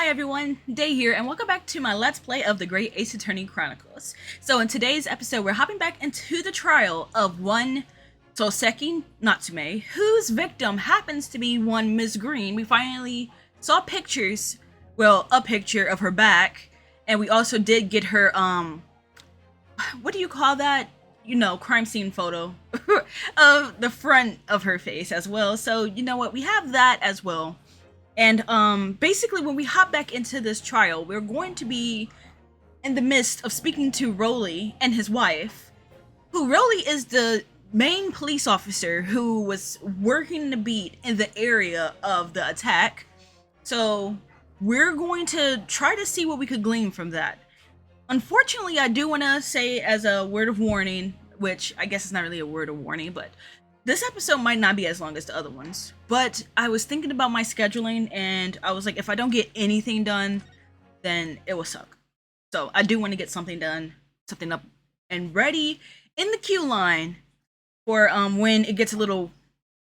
Hi everyone, Day here, and welcome back to my Let's Play of the Great Ace Attorney Chronicles. So in today's episode, we're hopping back into the trial of one Soseki Natsume, whose victim happens to be one Miss Green. We finally saw pictures, well, a picture of her back, and we also did get her, what do you call that? You know, crime scene photo of the front of her face as well. So, you know what, we have that as well. And basically when we hop back into this trial, we're going to be in the midst of speaking to Rolly and his wife, who Rolly is the main police officer who was working the beat in the area of the attack. So we're going to try to see what we could glean from that. Unfortunately, I do want to say as a word of warning, which I guess is not really a word of warning, but this episode might not be as long as the other ones, but I was thinking about my scheduling and I was like, if I don't get anything done, then it will suck. So I do want to get something done, something up and ready in the queue line for when it gets a little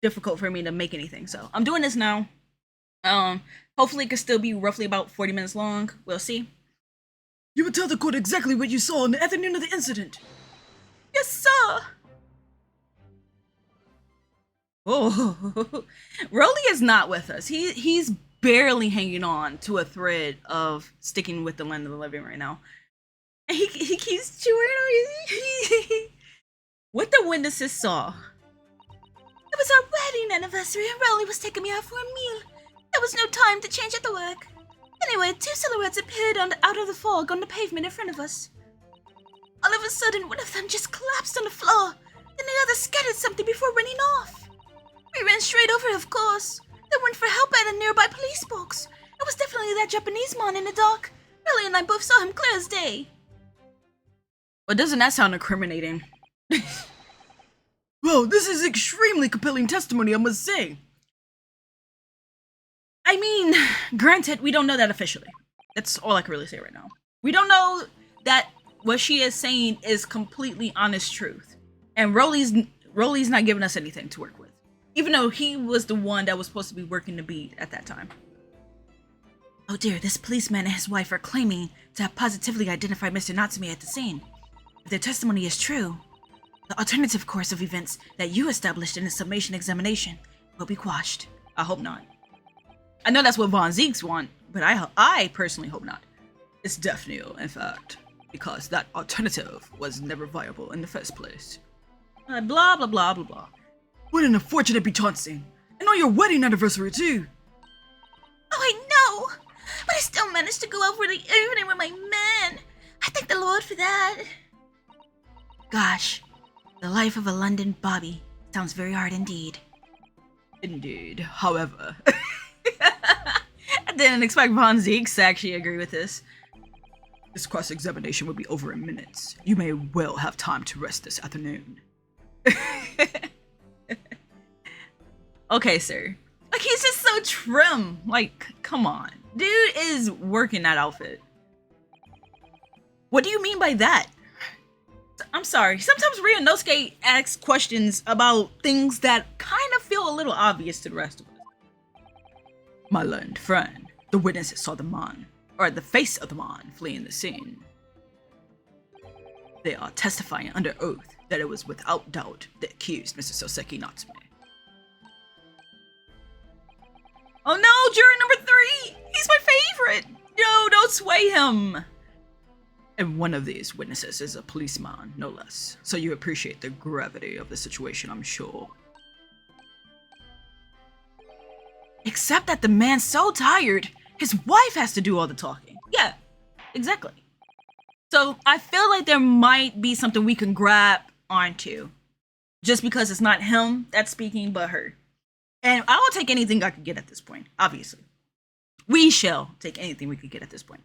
difficult for me to make anything. So I'm doing this now. Hopefully it could still be roughly about 40 minutes long. We'll see. You would tell the court exactly what you saw on the afternoon of the incident. Yes, sir. Oh, Rolly is not with us. He's barely hanging on to a thread of sticking with the land of the living right now. And he keeps chewing. What the witnesses saw. It was our wedding anniversary and Rolly was taking me out for a meal. There was no time to change at the work. Anyway, two silhouettes appeared out of the fog on the pavement in front of us. All of a sudden, one of them just collapsed on the floor. Then the other scattered something before running off. We ran straight over it, of course. Then went for help at a nearby police box. It was definitely that Japanese man in the dark. Rolly and I both saw him clear as day. But doesn't that sound incriminating? Well, this is extremely compelling testimony, I must say. I mean, granted, we don't know that officially. That's all I can really say right now. We don't know that what she is saying is completely honest truth. And Rolly's not giving us anything to work with. Even though he was the one that was supposed to be working the beat at that time. Oh dear, this policeman and his wife are claiming to have positively identified Mr. Natsume at the scene. If their testimony is true, the alternative course of events that you established in the summation examination will be quashed. I hope not. I know that's what Von Zeeks want, but I personally hope not. It's definitely, in fact, because that alternative was never viable in the first place. Blah, blah, blah, blah, blah. What an unfortunate bechancing. And on your wedding anniversary, too. Oh, I know. But I still managed to go out for the evening with my man. I thank the Lord for that. Gosh, the life of a London Bobby sounds very hard indeed. Indeed. However... I didn't expect Von Zeeks to actually agree with this. This cross-examination will be over in minutes. You may well have time to rest this afternoon. Okay, sir. Like, he's just so trim. Like, come on. Dude is working that outfit. What do you mean by that? I'm sorry. Sometimes Ryunosuke asks questions about things that kind of feel a little obvious to the rest of us. My learned friend, the witnesses saw the man, or the face of the man, fleeing the scene. They are testifying under oath that it was without doubt the accused Mr. Soseki Natsume. Oh no, juror number 3! He's my favorite! No, don't sway him! And one of these witnesses is a policeman, no less, so you appreciate the gravity of the situation, I'm sure. Except that the man's so tired, his wife has to do all the talking. Yeah, exactly. So I feel like there might be something we can grab onto. Just because it's not him that's speaking, but her. And I will take anything I could get at this point, obviously. We shall take anything we could get at this point.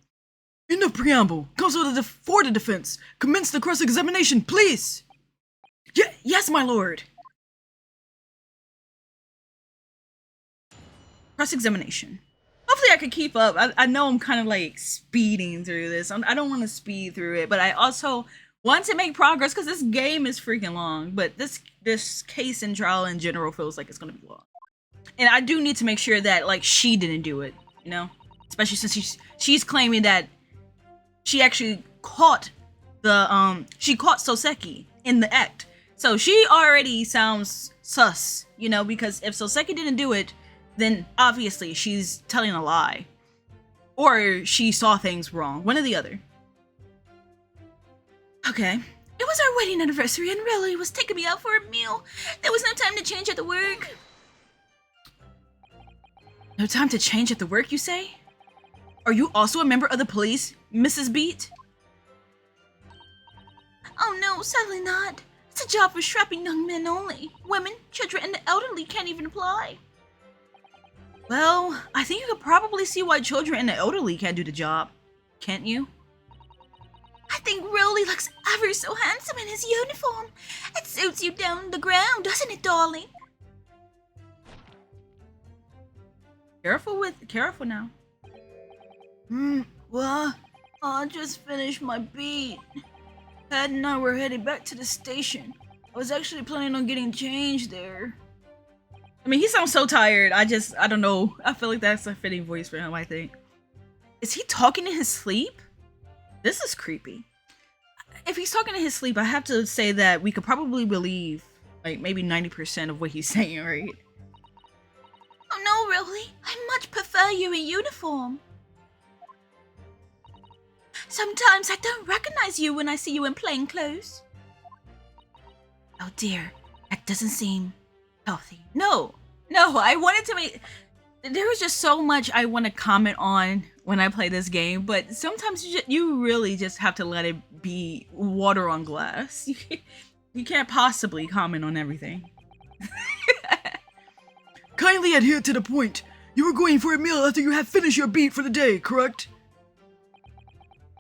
In the preamble, counsel for the defense, commence the cross-examination, please! Yes, my lord! Cross-examination. Hopefully I could keep up. I know I'm kind of like speeding through this. I don't want to speed through it, but I also want to make progress because this game is freaking long. But this case and trial in general feels like it's going to be long. And I do need to make sure that, like, she didn't do it, you know? especially since she's claiming that she actually caught she caught Soseki in the act. So she already sounds sus, you know, because if Soseki didn't do it, then obviously she's telling a lie. Or she saw things wrong. One or the other. Okay. It was our wedding anniversary and Relly was taking me out for a meal. There was no time to change at the work. No time to change at the work, you say? Are you also a member of the police, Mrs. Beate? Oh no, sadly not. It's a job for strapping young men only. Women, children, and the elderly can't even apply. Well, I think you could probably see why children and the elderly can't do the job, can't you? I think Rolly looks ever so handsome in his uniform. It suits you down the ground, doesn't it, darling? Careful now. Well, I just finished my beat. Pat and I were heading back to the station. I was actually planning on getting changed there. I mean, he sounds so tired. I don't know. I feel like that's a fitting voice for him, I think. Is he talking in his sleep? This is creepy. If he's talking in his sleep, I have to say that we could probably believe, like, maybe 90% of what he's saying, right? Oh no, really? I much prefer you in uniform. Sometimes I don't recognize you when I see you in plain clothes. Oh dear, that doesn't seem healthy. No, I wanted to make... There was just so much I want to comment on when I play this game, but sometimes you really just have to let it be water on glass. You can't possibly comment on everything. Kindly adhere to the point. You were going for a meal after you had finished your beat for the day, correct?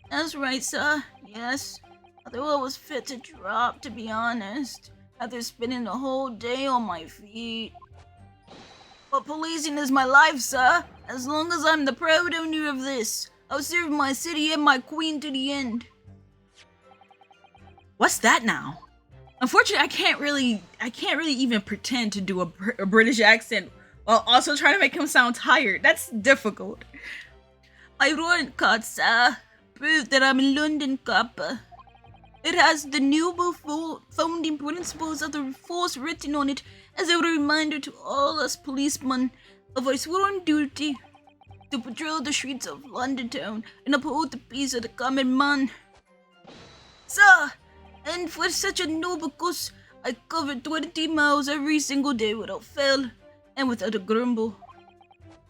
That's right, sir. Yes. Although I was fit to drop, to be honest, after spending the whole day on my feet. But policing is my life, sir. As long as I'm the proud owner of this, I'll serve my city and my queen to the end. What's that now? Unfortunately, I can't really even pretend to do a British accent while also trying to make him sound tired. That's difficult. My warrant card, sir, proves that I'm a London copper. It has the noble founding principles of the force written on it as a reminder to all us policemen of our sworn duty to patrol the streets of London town and uphold the peace of the common man. Sir, and for such a noble cause, I cover 20 miles every single day without fail and without a grumble.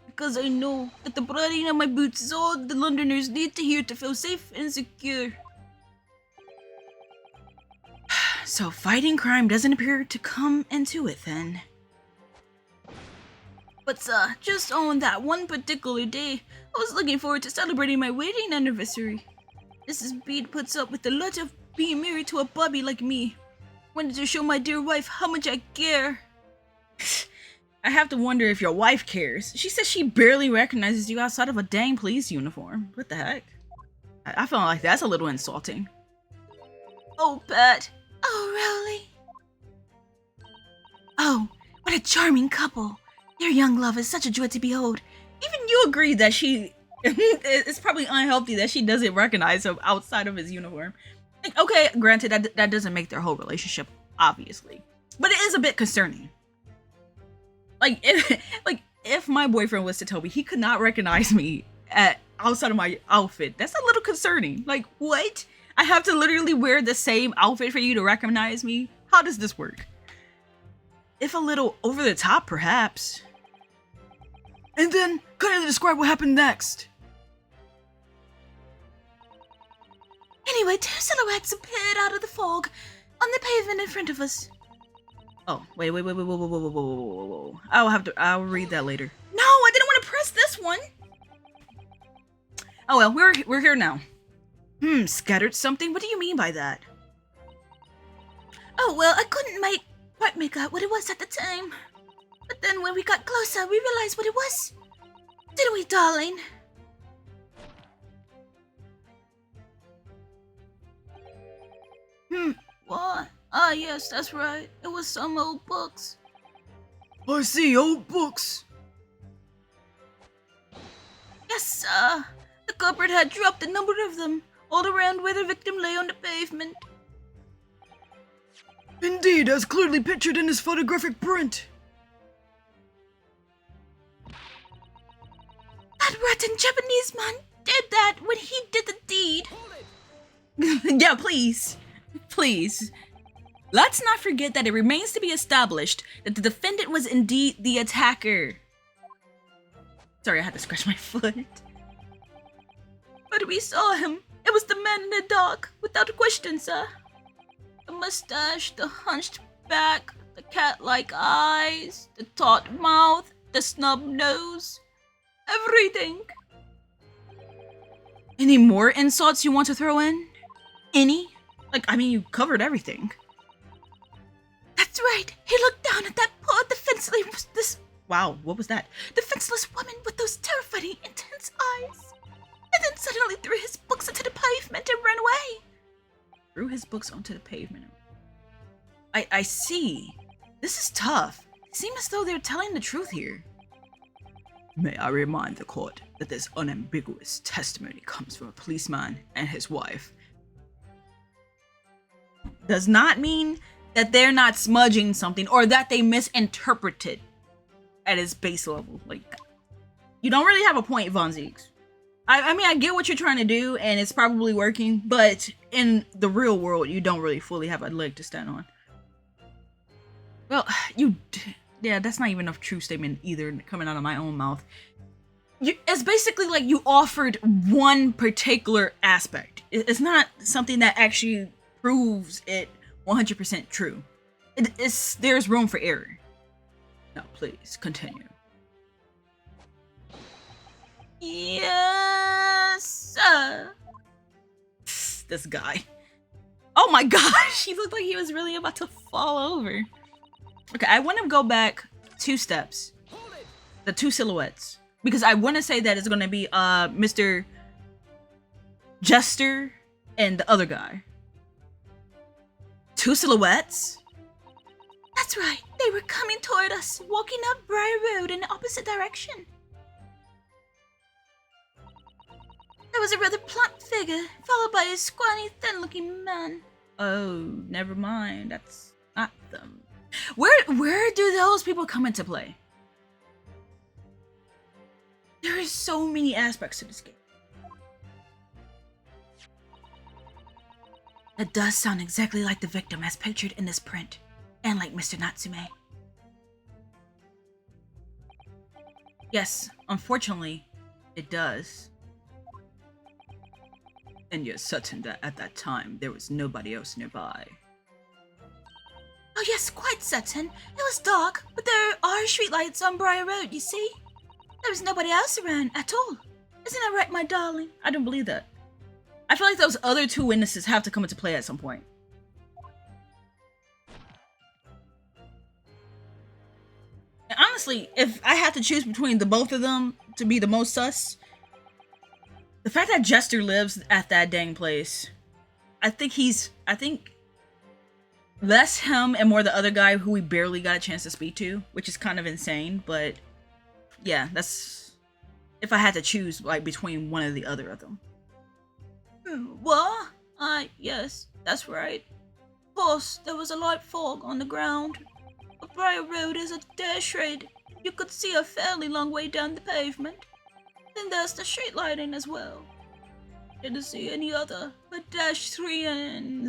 Because I know that the prodding of my boots is all the Londoners need to hear to feel safe and secure. So fighting crime doesn't appear to come into it then. But sir, just on that one particular day, I was looking forward to celebrating my wedding anniversary. Mrs. Beate puts up with the lot of being married to a bobby like me. Wanted to show my dear wife how much I care. I have to wonder if your wife cares. She says she barely recognizes you outside of a dang police uniform. What the heck? I feel like that's a little insulting. Oh, Pat. Oh, really? Oh, what a charming couple. Their young love is such a joy to behold. Even you agree that it's probably unhealthy that she doesn't recognize him outside of his uniform. Okay, granted, that doesn't make their whole relationship, obviously. But it is a bit concerning. If my boyfriend was to tell me he could not recognize me outside of my outfit, that's a little concerning. Like, what? I have to literally wear the same outfit for you to recognize me? How does this work? If a little over the top, perhaps. And then, kindly describe what happened next. Anyway, two silhouettes appeared out of the fog on the pavement in front of us. Oh, wait. I'll read that later. No, I didn't want to press this one. Oh well, we're here now. Scattered something? What do you mean by that? Oh well, I couldn't quite make out what it was at the time. But then when we got closer, we realized what it was. Didn't we, darling? What? Ah, yes, that's right. It was some old books. I see, old books. Yes, sir. The culprit had dropped a number of them, all around where the victim lay on the pavement. Indeed, as clearly pictured in his photographic print. That rotten Japanese man did that when he did the deed. Yeah, please. Please. Let's not forget that it remains to be established that the defendant was indeed the attacker. Sorry, I had to scratch my foot. But we saw him. It was the man in the dark, without a question, sir. The mustache, the hunched back, the cat-like eyes, the taut mouth, the snub nose. Everything. Any more insults you want to throw in? Any? Like, I mean, you covered everything. That's right. He looked down at that poor defenseless... Wow, what was that? defenseless woman with those terrifying, intense eyes. And then suddenly threw his books into the pavement and ran away. Threw his books onto the pavement. I see. This is tough. It seems as though they're telling the truth here. May I remind the court that this unambiguous testimony comes from a policeman and his wife. Does not mean that they're not smudging something or that they misinterpreted at its base level. Like, you don't really have a point, Von Zieks. I mean, I get what you're trying to do, and it's probably working, but in the real world, you don't really fully have a leg to stand on. Well, yeah, that's not even a true statement either, coming out of my own mouth. It's basically like you offered one particular aspect. It's not something that actually proves it 100% true. There's room for error. Now, please, continue. Yes, sir. This guy. Oh my gosh, he looked like he was really about to fall over. Okay, I want to go back 2 steps. The 2 silhouettes. Because I want to say that it's going to be Mr. Jester and the other guy. 2 silhouettes? That's right. They were coming toward us, walking up Briar Road in the opposite direction. There was a rather plump figure, followed by a scrawny, thin-looking man. Oh, never mind. That's not them. Where do those people come into play? There are so many aspects to this game. That does sound exactly like the victim as pictured in this print, and like Mr. Natsume. Yes, unfortunately, it does. And you're certain that at that time there was nobody else nearby. Oh yes, quite certain. It was dark, but there are streetlights on Briar Road, you see? There was nobody else around at all. Isn't that right, my darling? I don't believe that. I feel like those other 2 witnesses have to come into play at some point. And honestly, if I had to choose between the both of them to be the most sus, the fact that Jester lives at that dang place, I think less him and more the other guy who we barely got a chance to speak to, which is kind of insane, but yeah, that's if I had to choose like between one or the other of them. What? Yes, that's right. Of course, there was a light fog on the ground. But Briar Road is a dare shade. You could see a fairly long way down the pavement. Then there's the street lighting as well. Didn't see any other but dash 3 and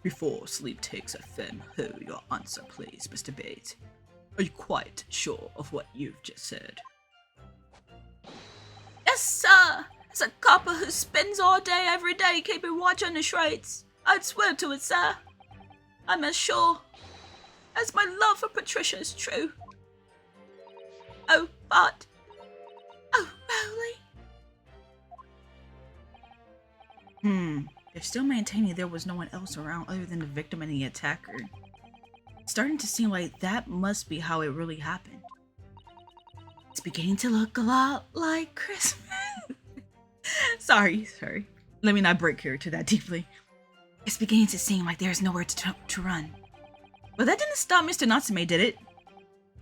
Before sleep takes a firm hold, your answer, please, Mr. Beate. Are you quite sure of what you've just said? Yes, sir. As a copper who spends all day every day keeping watch on the streets, I'd swear to it, sir. I'm as sure as my love for Patricia is true. Oh, but... Oh, Rowley. They're still maintaining there was no one else around other than the victim and the attacker. It's starting to seem like that must be how it really happened. It's beginning to look a lot like Christmas. Sorry. Let me not break character that deeply. It's beginning to seem like there's nowhere to run. But that didn't stop Mr. Natsume, did it?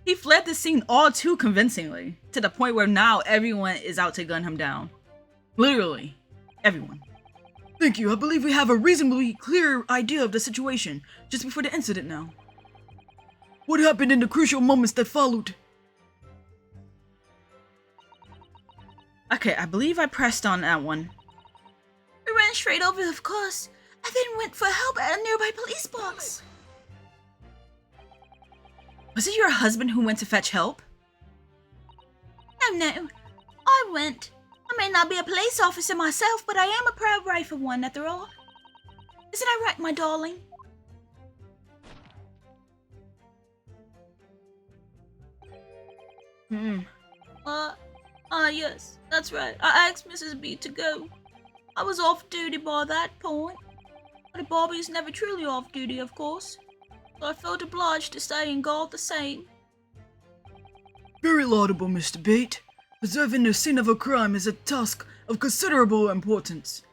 He fled the scene all too convincingly, to the point where now everyone is out to gun him down. Literally, everyone. Thank you. I believe we have a reasonably clear idea of the situation just before the incident now. What happened in the crucial moments that followed? Okay, I believe I pressed on that one. We ran straight over, of course, and then went for help at a nearby police box. Was it your husband who went to fetch help? No. I went. I may not be a police officer myself, but I am a proud rifle one, after all. Isn't that right, my darling? Yes, that's right. I asked Mrs. B to go. I was off duty by that point. But Bobby's never truly off duty, of course. So I felt obliged to stay and guard the same. Very laudable, Mr. Beate. Preserving the scene of a crime is a task of considerable importance.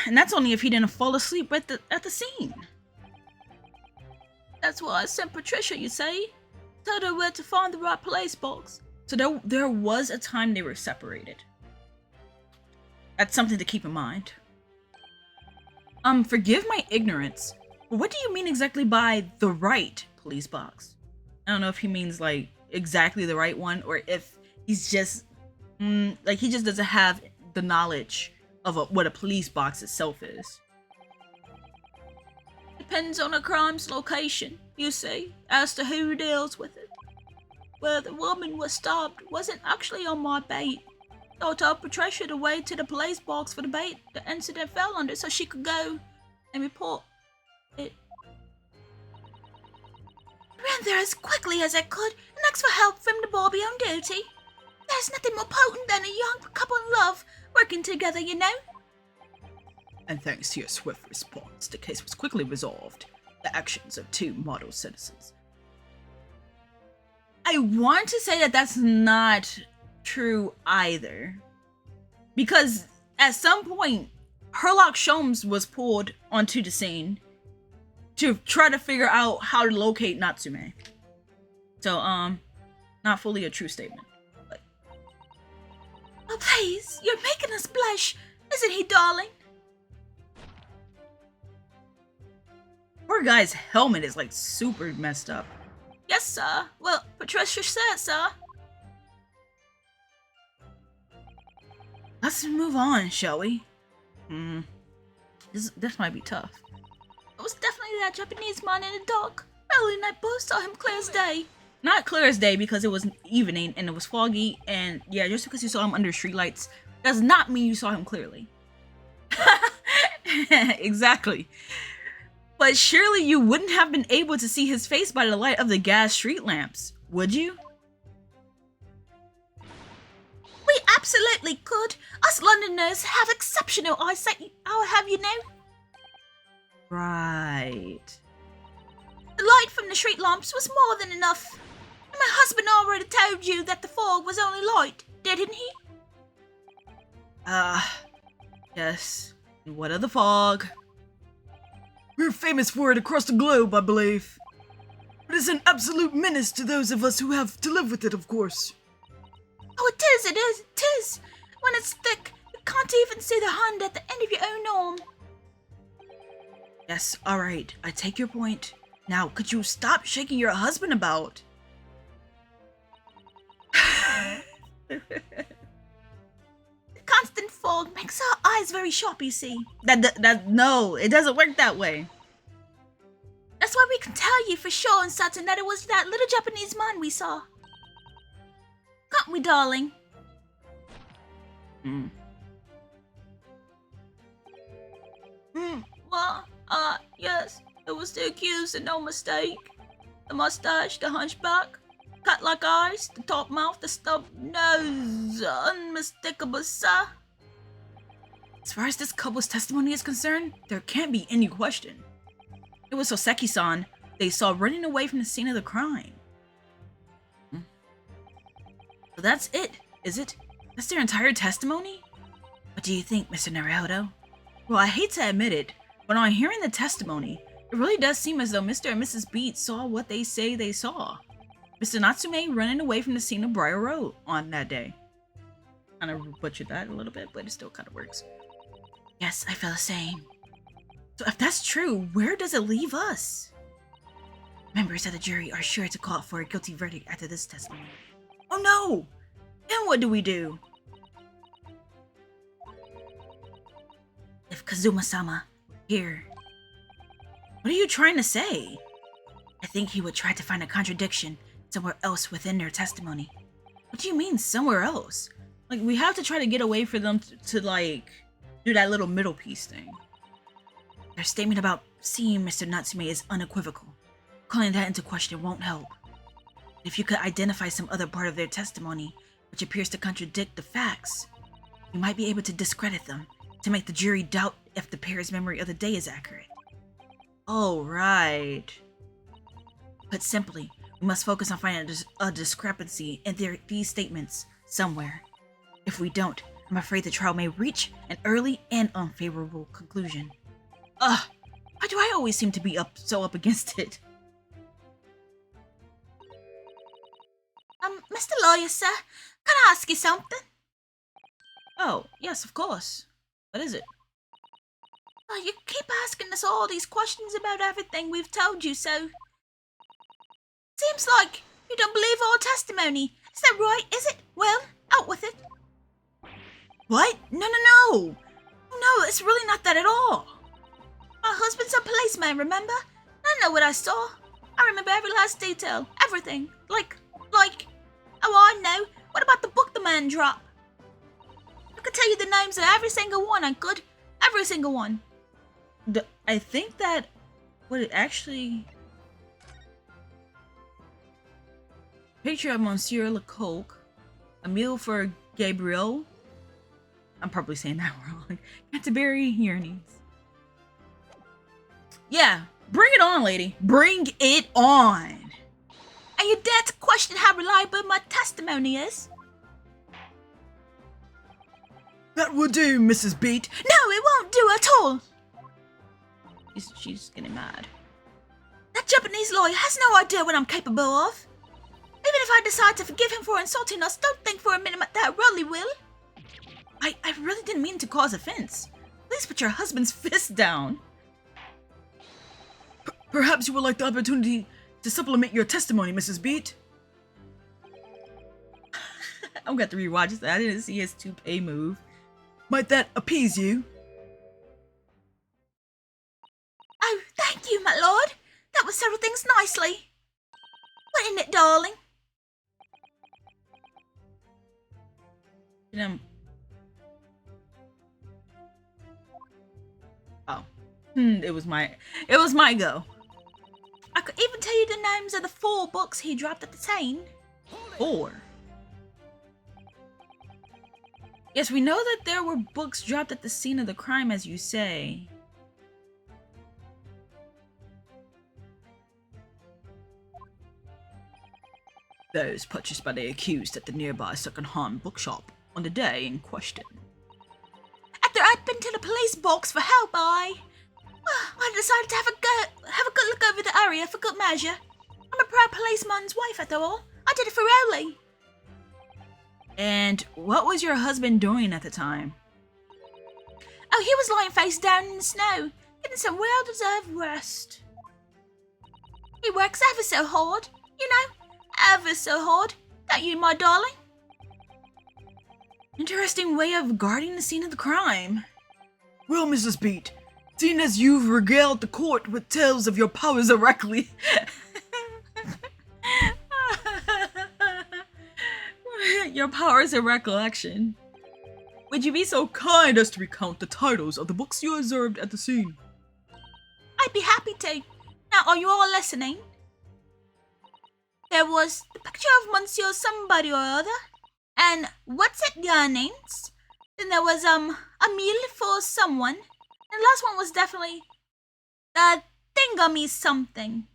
And that's only if he didn't fall asleep at the scene. That's why I sent Patricia, you say. Told her where to find the right police box. So there was a time they were separated. That's something to keep in mind. Forgive my ignorance, but what do you mean exactly by the right police box? I don't know if he means like exactly the right one, or if he's just like he just doesn't have the knowledge of what a police box itself is. Depends on a crime's location, you see, as to who deals with it. Where the woman was stopped wasn't actually on my bait. So I told Patricia to wait to the police box for the bait the incident fell under so she could go and report it. I ran there as quickly as I could and asked for help from the Bobby on duty. There's nothing more potent than a young couple in love working together, you know? And thanks to your swift response, the case was quickly resolved. The actions of two model citizens. I want to say that that's not true either. Because at some point, Herlock Sholmes was pulled onto the scene to try to figure out how to locate Natsume. So, not fully a true statement. But... Oh, please, you're making us blush, isn't he, darling? Poor guy's helmet is like super messed up. Yes, sir. Well, Patricia said, sir. Let's move on, shall we? This might be tough. It was definitely that Japanese man in the dock. Melody and I both saw him clear as day. Not clear as day because it was evening and it was foggy, and yeah, just because you saw him under streetlights does not mean you saw him clearly. Exactly. But surely you wouldn't have been able to see his face by the light of the gas street lamps, would you? We absolutely could. Us Londoners have exceptional eyesight, I'll have you know. Right. The light from the street lamps was more than enough. And my husband already told you that the fog was only light, didn't he? Yes. And what of the fog? We're famous for it across the globe, I believe. But it's an absolute menace to those of us who have to live with it, of course. Oh, it is. When it's thick, you can't even see the hand at the end of your own arm. Yes, alright, I take your point. Now, could you stop shaking your husband about? The constant fog makes our eyes very sharp, you see. No, it doesn't work that way. That's why we can tell you for sure and certain that it was that little Japanese man we saw. Can't we, darling? Well, yes. It was the accused and no mistake. The mustache, the hunchback, cut like ice, the top mouth, the stub nose, unmistakable, sir. As far as this couple's testimony is concerned, there can't be any question. It was Soseki-san they saw running away from the scene of the crime. So that's it, is it? That's their entire testimony? What do you think, Mr. Naruhodo? Well, I hate to admit it, but on hearing the testimony, it really does seem as though Mr. and Mrs. Beate saw what they say they saw. Mr. Natsume running away from the scene of Briar Road on that day. Kind of butchered that a little bit, but it still kind of works. Yes, I feel the same. So if that's true, where does it leave us? Members of the jury are sure to call for a guilty verdict after this testimony. Oh no! Then what do we do? If Kazuma-sama were here... What are you trying to say? I think he would try to find a contradiction somewhere else within their testimony. What do you mean, somewhere else? Like, we have to try to get away for them to like, do that little middle piece thing. Their statement about seeing Mr. Natsume is unequivocal. Calling that into question won't help. If you could identify some other part of their testimony which appears to contradict the facts, you might be able to discredit them, to make the jury doubt if the pair's memory of the day is accurate. Oh, right. Put simply, we must focus on finding a discrepancy in these statements somewhere. If we don't, I'm afraid the trial may reach an early and unfavorable conclusion. Ugh, why do I always seem to be so up against it? Mr. Lawyer, sir, can I ask you something? Oh, yes, of course. What is it? Oh, you keep asking us all these questions about everything we've told you, so... Seems like you don't believe our testimony. Is that right, is it? Well, out with it. What? No. No, it's really not that at all. My husband's a policeman, remember? I know what I saw. I remember every last detail. Everything. Like... Oh, I know. What about the book the man dropped? I could tell you the names of every single one, I could. Every single one. I think that... What it actually... Picture of Monsieur Lecoq. A meal for Gabriel. I'm probably saying that wrong. Canterbury Yearnings. Yeah, bring it on, lady. Bring it on. And you dare to question how reliable my testimony is? That will do, Mrs. Beate. No, it won't do at all. She's getting mad. That Japanese lawyer has no idea what I'm capable of. Even if I decide to forgive him for insulting us, don't think for a minute that Rolly will. I really didn't mean to cause offense. Please put your husband's fist down. Perhaps you would like the opportunity to supplement your testimony, Mrs. Beate. I'm going to rewatch that. I didn't see his toupee move. Might that appease you? Oh, thank you, my lord. That will settle things nicely. Wouldn't it, darling? Oh. It was my go. I could even tell you the names of the 4 books he dropped at the scene. 4. Yes, we know that there were books dropped at the scene of the crime, as you say. Those purchased by the accused at the nearby second-hand bookshop on the day in question. After I'd been to the police box for help, I decided to have a good look over the area for good measure. I'm a proud policeman's wife, after all. I did it for Rowley. And what was your husband doing at the time? Oh, he was lying face down in the snow, getting some well-deserved rest. He works ever so hard, you know, ever so hard. Don't you, my darling? Interesting way of guarding the scene of the crime. Well, Mrs. Beate, seeing as you've regaled the court with tales of your powers directly... Your powers of recollection. Would you be so kind as to recount the titles of the books you observed at the scene? I'd be happy to. Now, are you all listening? There was the picture of Monsieur somebody or other, and what's it yearnings? Then there was a meal for someone, and the last one was definitely the thingamy something.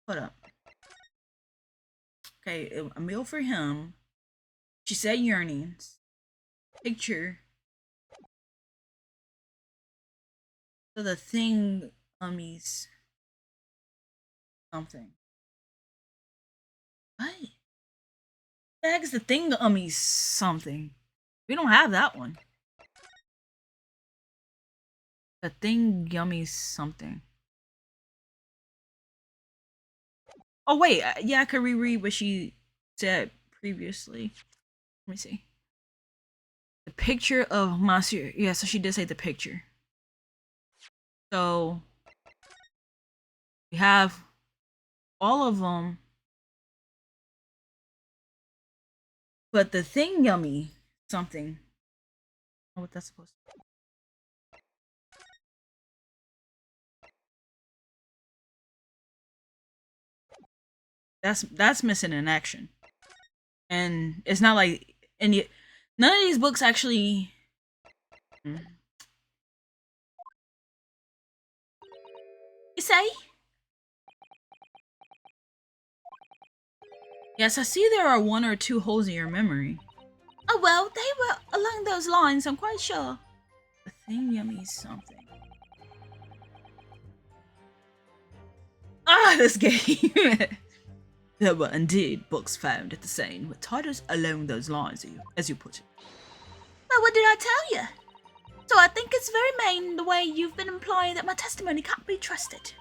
Hold up. Okay, a meal for him. She said yearnings. Picture. So the thing ummies. something. What? The heck is the thing yummy something? We don't have that one. The thing yummy something. Oh wait, yeah, I could reread what she said previously. Let me see. The picture of Monsieur. Yeah, so she did say the picture. So we have all of them. But the thing yummy something. Oh, what that's supposed to be. That's missing in action. And it's not like any none of these books actually You say? Yes, I see there are one or two holes in your memory. Oh well, they were along those lines, I'm quite sure. The thing yummy something. Ah, this game. There were indeed books found at the scene with titles along those lines, as you put it. Well, what did I tell you? So I think it's very main the way you've been implying that my testimony can't be trusted.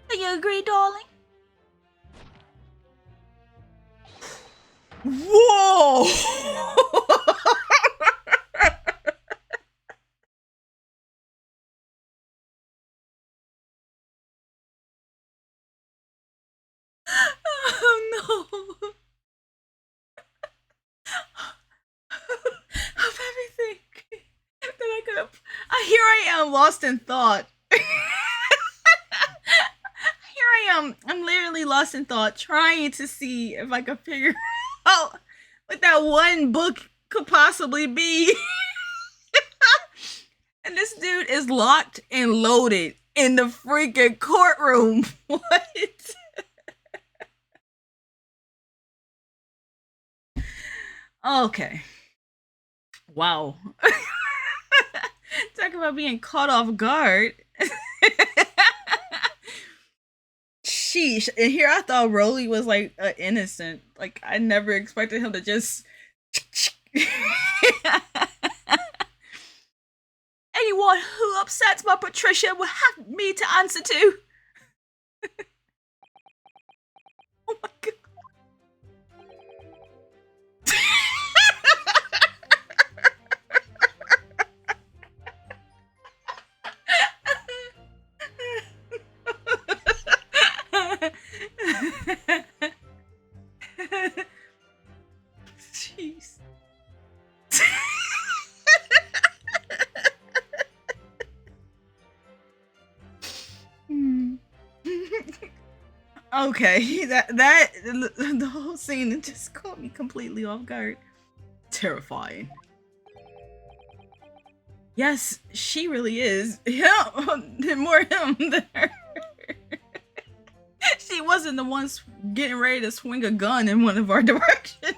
Do you agree, darling? Whoa! Oh no! Of everything that I could have. Here I am, lost in thought. Here I am. I'm literally lost in thought, trying to see if I could figure out what that one book could possibly be. And this dude is locked and loaded in the freaking courtroom. What? Okay. Wow. Talk about being caught off guard. Sheesh. And here I thought Rolly was like innocent. Like I never expected him to just Anyone who upsets my Patricia will have me to answer to. Oh my god. Jeez. Okay, the whole scene just caught me completely off guard. Terrifying. Yes, she really is. Yeah, more him than her. She wasn't the one getting ready to swing a gun in one of our directions.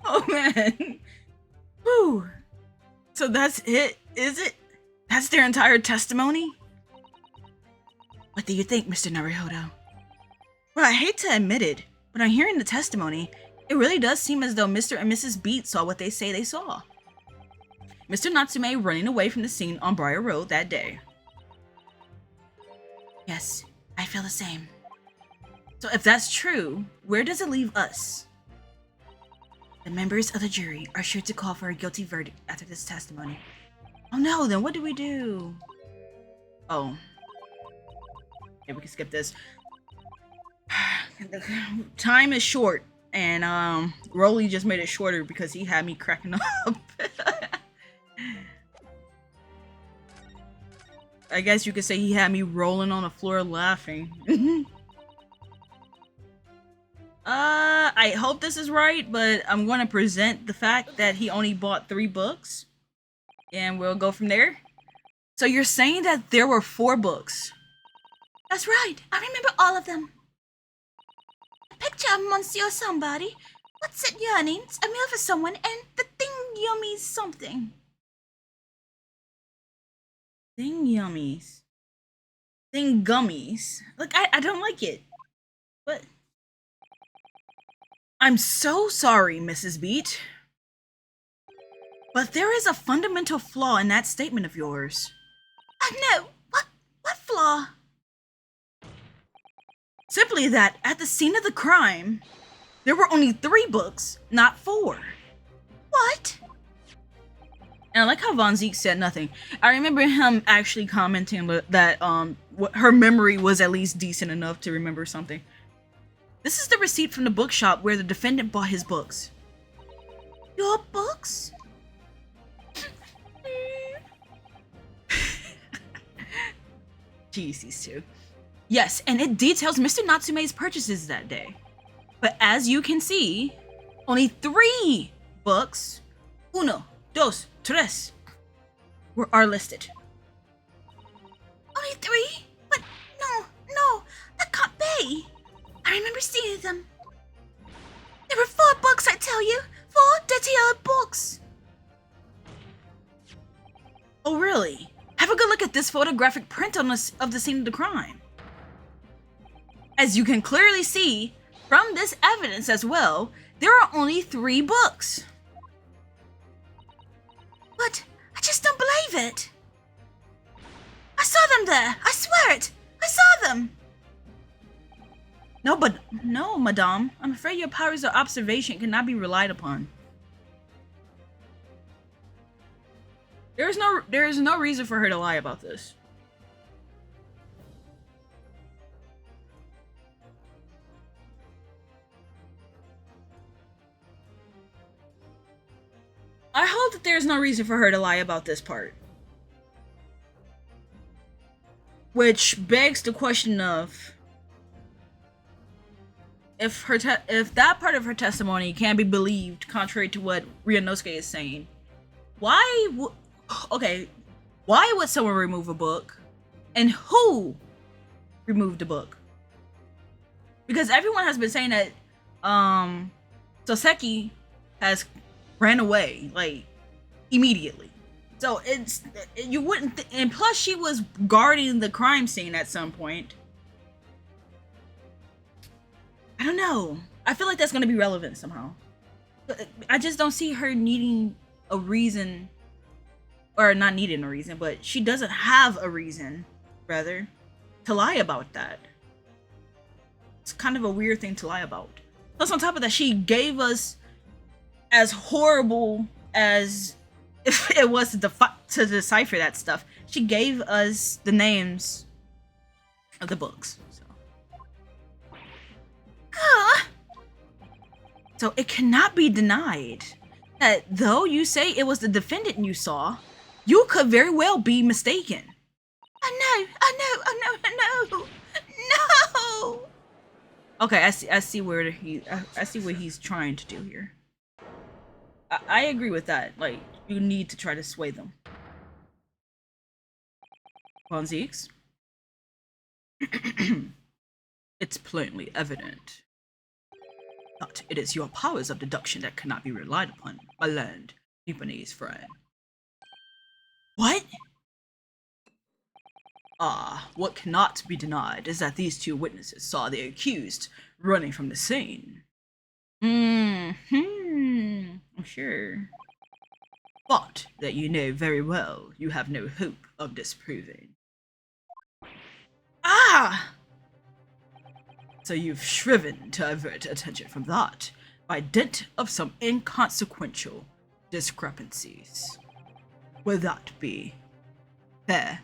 Oh man. Whew. So that's it, is it? That's their entire testimony? What do you think, Mr. Naruhodo? Well, I hate to admit it, but on hearing the testimony, it really does seem as though Mr. and Mrs. Beate saw what they say they saw. Mr. Natsume running away from the scene on Briar Road that day. Yes, I feel the same. So if that's true, where does it leave us? The members of the jury are sure to call for a guilty verdict after this testimony. Oh no, then what do we do? Oh. Okay, we can skip this. Time is short, and Rolly just made it shorter because he had me cracking up. I guess you could say he had me rolling on the floor laughing. I hope this is right, but I'm going to present the fact that he only bought 3 books, and we'll go from there. So you're saying that there were 4 books? That's right, I remember all of them. A picture of Monsieur Somebody, What's it yearnings, a meal for someone, and the thing yummy something. Thing yummies. thing gummies. Like, I don't like it. But I'm so sorry, Mrs. Beate. But there is a fundamental flaw in that statement of yours. No. What flaw? Simply that at the scene of the crime, there were only 3 books, not 4. What? And I like how Von Zeke said nothing. I remember him actually commenting that her memory was at least decent enough to remember something. This is the receipt from the bookshop where the defendant bought his books. Your books? Jeez, these two. Yes, and it details Mr. Natsume's purchases that day. But as you can see, only 3 books, uno, dos, tres, are listed. Only 3? But no, that can't be. I remember seeing them. There were 4 books, I tell you. 4 dirty old books. Oh, really? Have a good look at this photographic print on of the scene of the crime. As you can clearly see from this evidence as well, there are only 3 books. But I just don't believe it. I saw them there. I swear it. I saw them. No, madame. I'm afraid your powers of observation cannot be relied upon. There is no reason for her to lie about this. I hope that there's no reason for her to lie about this part. Which begs the question of if that part of her testimony can be believed, contrary to what Ryunosuke is saying. Why would someone remove a book, and who removed the book? Because everyone has been saying that Soseki has ran away like immediately. So you wouldn't and plus she was guarding the crime scene at some point. I don't know. I feel like that's going to be relevant somehow. But I just don't see her needing a reason, or not needing a reason, but she doesn't have a reason, rather, to lie about that. It's kind of a weird thing to lie about. Plus, on top of that, she gave us, as horrible as if it was to decipher that stuff, she gave us the names of the books. So it cannot be denied that though you say it was the defendant you saw, you could very well be mistaken. I know. No. Okay, I see where I see what he's trying to do here. I agree with that. Like, you need to try to sway them. Von Zeeks? It's plainly evident that it is your powers of deduction that cannot be relied upon, my learned Japanese friend. What? What cannot be denied is that these 2 witnesses saw the accused running from the scene. I'm sure. But that you know very well you have no hope of disproving. So you've striven to avert attention from that by dint of some inconsequential discrepancies. Would that be fair?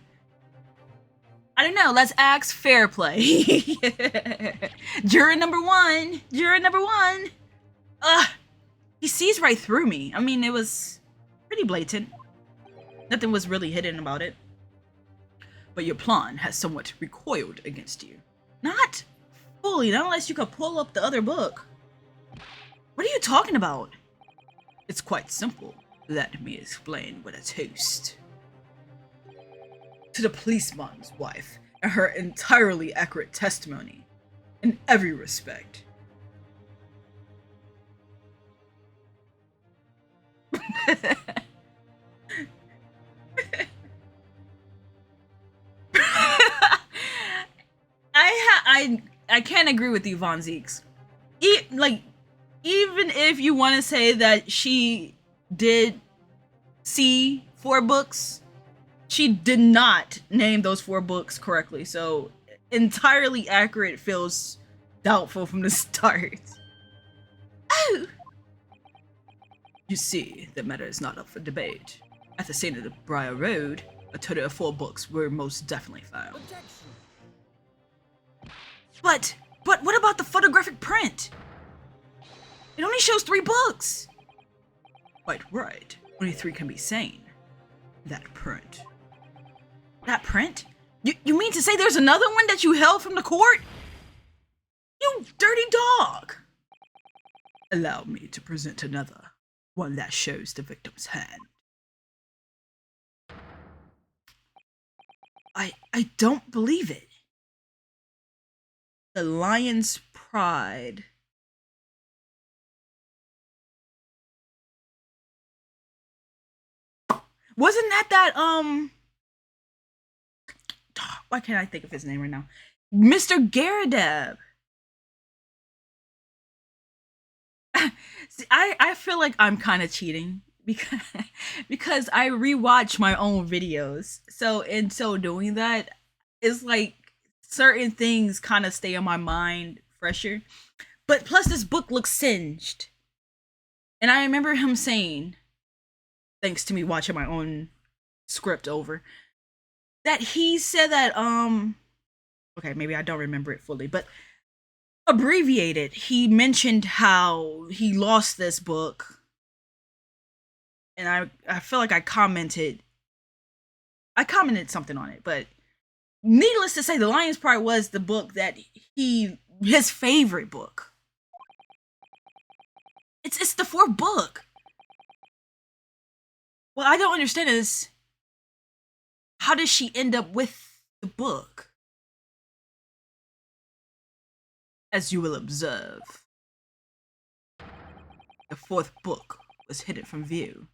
I don't know, let's ask fair play. Juror number one. He sees right through me. I mean, it was pretty blatant. Nothing was really hidden about it. But your plan has somewhat recoiled against you. Not fully, not unless you could pull up the other book. What are you talking about? It's quite simple. Let me explain with a toast to the policeman's wife and her entirely accurate testimony in every respect. I can't agree with you, Von Zeeks. Like, even if you want to say that she did see 4 books, she did not name those 4 books correctly. So entirely accurate feels doubtful from the start. Oh, You see, the matter is not up for debate. At the scene of the Briar Road, a total of 4 books were most definitely found. But what about the photographic print? It only shows 3 books. Quite right. Only 3 can be sane. That print. That print? You mean to say there's another one that you held from the court? You dirty dog! Allow me to present another, one that shows the victim's hand. I don't believe it. The Lion's Pride. Wasn't that why can't I think of his name right now? Mr. Garadeb. See, I feel like I'm kind of cheating because I rewatch my own videos. So in so doing that, it's like certain things kind of stay in my mind fresher. But plus this book looks singed. And I remember him saying, thanks to me watching my own script over, that he said that okay, maybe I don't remember it fully, but abbreviated, he mentioned how he lost this book, and I feel like I commented something on it, but needless to say, The Lion's Pride was the book that his favorite book. It's the 4th book. What I don't understand is, how does she end up with the book? As you will observe, the 4th book was hidden from view,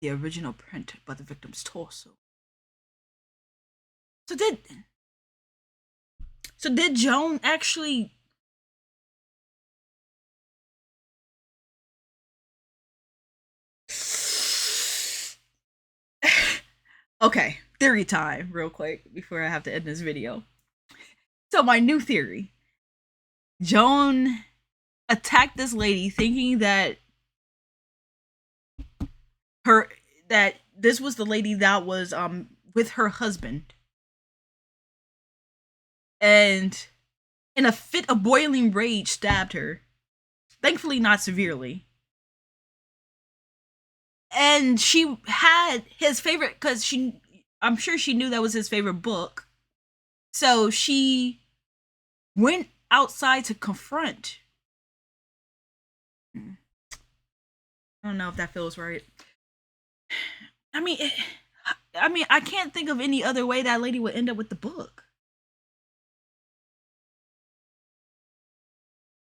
the original print by the victim's torso. So did Joan actually... Okay, theory time, real quick, before I have to end this video. So my new theory. Joan attacked this lady thinking that this was the lady that was with her husband. And in a fit of boiling rage stabbed her. Thankfully not severely. And she had his favorite, because I'm sure she knew that was his favorite book. So she went outside to confront. I don't know if that feels right. I mean, I can't think of any other way that lady would end up with the book.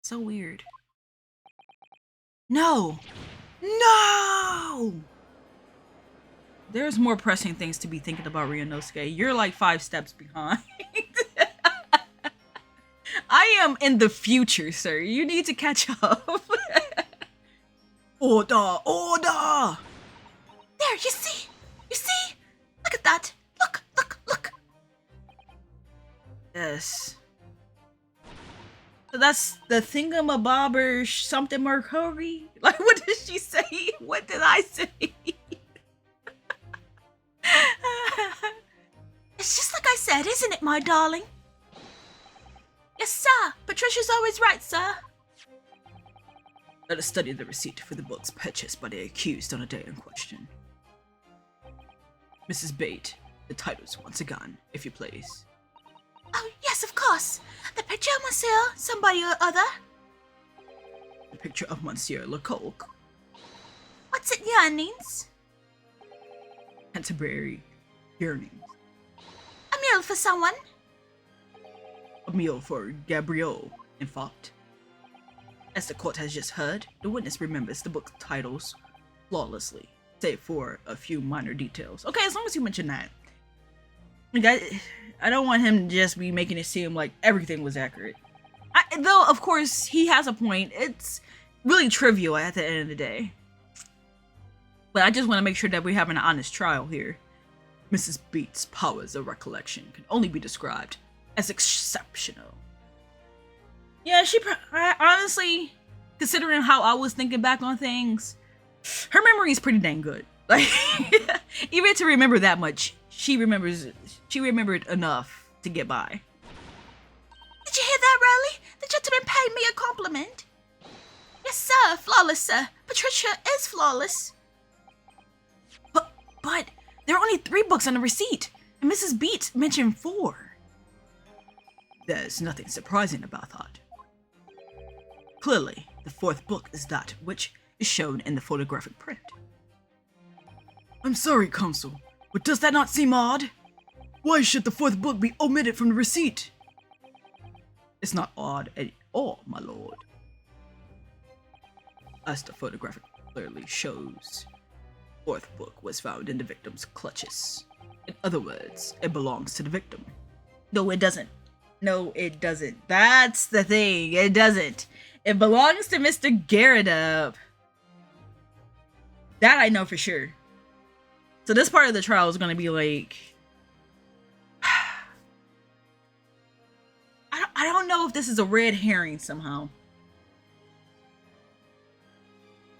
So weird. No! There's more pressing things to be thinking about, Ryunosuke. You're like 5 steps behind. I am in the future, sir. You need to catch up. Order! Order! there, you see? You see? Look at that. Look. Yes. So that's the thingamabobber something Mercury? Like, what did she say? What did I say? It's just like I said, isn't it, my darling? Yes, sir. Patricia's always right, sir. Let us study the receipt for the books purchased by the accused on the day in question. Mrs. Beate, the titles once again, if you please. Oh, yes, of course. The picture of Monsieur somebody or other. The picture of Monsieur Lecoq. What's it yearnings? Canterbury yearnings. A meal for someone? A meal for Gabrielle, in fact. As the court has just heard, the witness remembers the book titles flawlessly, save for a few minor details. Okay, as long as you mention that. Like I don't want him to just be making it seem like everything was accurate. Though, of course, he has a point. It's really trivial at the end of the day. But I just want to make sure that we're having an honest trial here. Mrs. Beate's powers of recollection can only be described as exceptional. Yeah, honestly, considering how I was thinking back on things, her memory is pretty dang good. Like, even to remember that much, she remembered enough to get by. Did you hear that, Riley? The gentleman paid me a compliment. Yes, sir. Flawless, sir. Patricia is flawless. But there are only 3 books on the receipt, and Mrs. Beate mentioned 4. There's nothing surprising about that. Clearly, the 4th book is that which is shown in the photographic print. I'm sorry, Consul, but does that not seem odd? Why should the 4th book be omitted from the receipt? It's not odd at all, my lord. As the photographic clearly shows, the 4th book was found in the victim's clutches. In other words, it belongs to the victim. No, it doesn't. No, it doesn't. That's the thing. It doesn't. It belongs to Mr. Garridub. That I know for sure. So this part of the trial is going to be like... I don't know if this is a red herring somehow.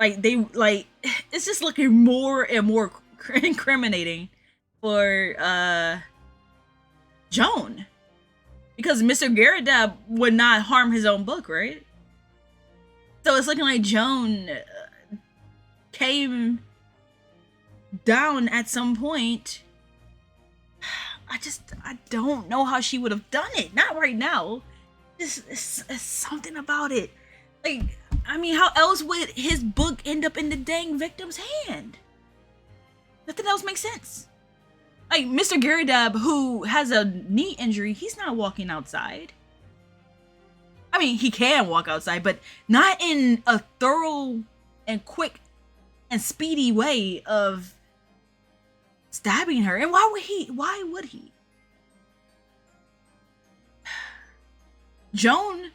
It's just looking more and more incriminating for Joan. Because Mr. Garridub would not harm his own book, right? So it's looking like Joan came down at some point. I don't know how she would have done it. Not right now. It's something about it. Like, I mean, how else would his book end up in the dang victim's hand? Nothing else makes sense. Like, Mr. Garridub, who has a knee injury, he's not walking outside. I mean, he can walk outside, but not in a thorough and quick and speedy way of stabbing her. And why would he? Joan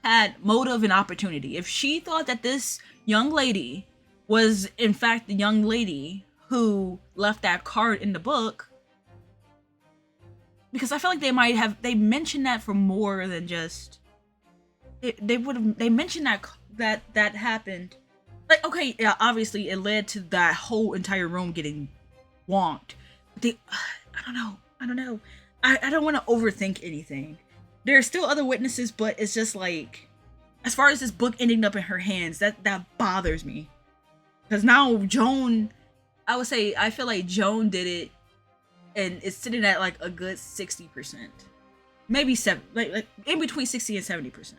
had motive and opportunity. If she thought that this young lady was in fact the young lady who left that card in the book, because I feel like they mentioned that for more than just they mentioned that happened. Like, okay, yeah, obviously it led to that whole entire room getting wonked. I don't know. I don't want to overthink anything. There are still other witnesses, but it's just like, as far as this book ending up in her hands, that bothers me. Because now Joan, I feel like Joan did it, and it's sitting at like a good 60%, maybe 7, like in between 60 and 70%.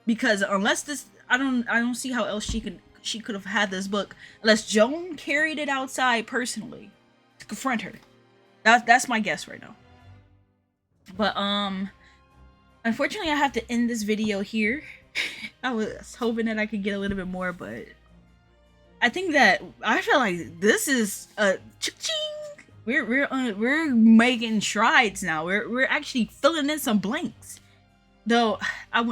Because unless this, I don't see how else she could have had this book unless Joan carried it outside personally to confront her. That's my guess right now. But unfortunately I have to end this video here. I was hoping that I could get a little bit more, but I think that I feel like this is a ching. We're making strides now. We're actually filling in some blanks. Though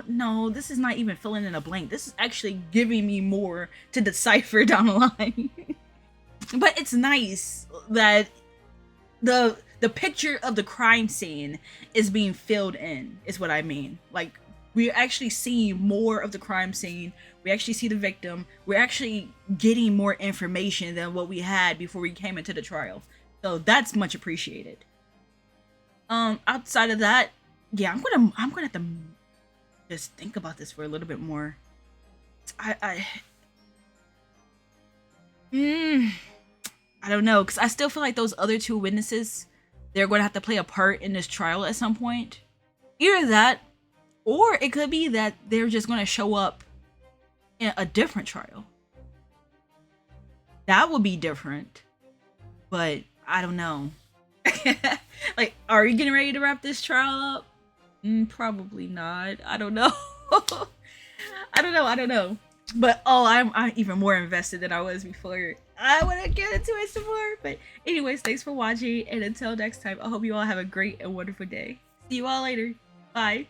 no, this is not even filling in a blank. This is actually giving me more to decipher down the line. But it's nice that the picture of the crime scene is being filled in, is what I mean. Like, we actually see more of the crime scene. We actually see the victim. We're actually getting more information than what we had before we came into the trial. So that's much appreciated. Outside of that, yeah, I'm gonna have to just think about this for a little bit more. I don't know, because I still feel like those other 2 witnesses, they're going to have to play a part in this trial at some point. Either that, or it could be that they're just going to show up in a different trial. That would be different, but I don't know. Like, are you getting ready to wrap this trial up? Probably not. I don't know. I don't know. But I'm even more invested than I was before. I want to get into it some more. But anyways, thanks for watching. And until next time, I hope you all have a great and wonderful day. See you all later. Bye.